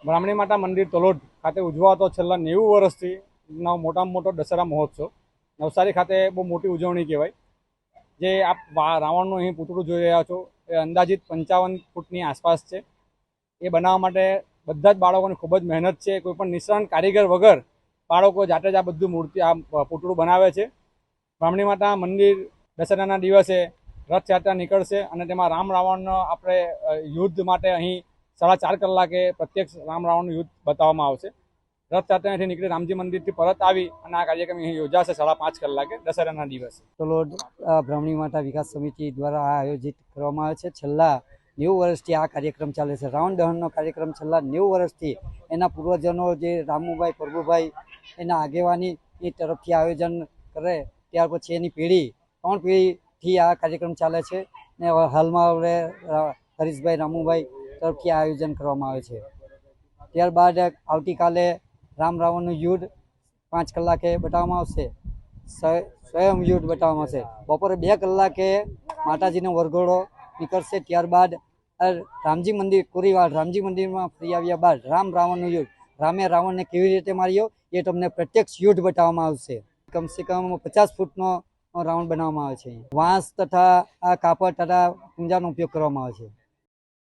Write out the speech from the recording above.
બ્રાહ્મણી માતા મંદિર તલોદ ખાતે ઉજવાતો છેલ્લા 90 વર્ષથી મોટામાં મોટો દશેરા મહોત્સવ નવસારી ખાતે બહુ મોટી ઉજવણી કહેવાય। જે આપ રાવણનું અહીં પૂતળું જોઈ રહ્યા છો એ અંદાજિત 55 ફૂટની આસપાસ છે। એ બનાવવા માટે બધા જ બાળકોની ખૂબ જ મહેનત છે। કોઈ પણ નિષ્ણાંત કારીગર વગર બાળકો જાતે જ આ બધું મૂર્તિ આ પૂતળું બનાવે છે। બ્રાહ્મણી માતા મંદિર દશેરાના દિવસે રથયાત્રા નીકળશે અને તેમાં રામ રાવણનો આપણે યુદ્ધ માટે અહીં 4.5 કલાકે પ્રત્યક્ષ રામ રાવણનું યુદ્ધ બતાવવામાં આવશે। રથયાત્રાથી નીકળી રામજી મંદિરથી પરત આવી અને આ કાર્યક્રમ અહીં યોજાશે 5.5 કલાકે દશેરાના દિવસે। તલોદ બ્રાહ્મણી માતા વિકાસ સમિતિ દ્વારા આયોજિત કરવામાં આવે છે। છેલ્લા 90 વર્ષથી આ કાર્યક્રમ ચાલે છે। રાવણ દહનનો કાર્યક્રમ છેલ્લા 90 વર્ષથી એના પૂર્વજનો જે રામુભાઈ પ્રભુભાઈ એના આગેવાની તરફથી આયોજન કરે, ત્યાર પછી એની પેઢી 3 પેઢીથી આ કાર્યક્રમ ચાલે છે ને હાલમાં હવે હરીશભાઈ રામુભાઈ તરફથી આયોજન કરવામાં આવે છે। ત્યારબાદ આવતીકાલે રામ રાવણનું યુદ્ધ 5 કલાકે બતાવવામાં આવશે। સ્વયં યુદ્ધ બતાવવામાં આવશે। બપોરે 2 કલાકે માતાજીનો વરઘોડો નીકળશે। ત્યારબાદ રામજી મંદિર કોરીવાડ રામજી મંદિરમાં ફરી આવ્યા બાદ રામ રાવણનું યુદ્ધ, રામે રાવણને કેવી રીતે માર્યો એ તમને પ્રત્યક્ષ યુદ્ધ બતાવવામાં આવશે। કમસે કમ 50 ફૂટનો રાવણ બનાવવામાં આવે છે। વાંસ તથા આ કાપડ તથા પૂંજાનો ઉપયોગ કરવામાં આવે છે।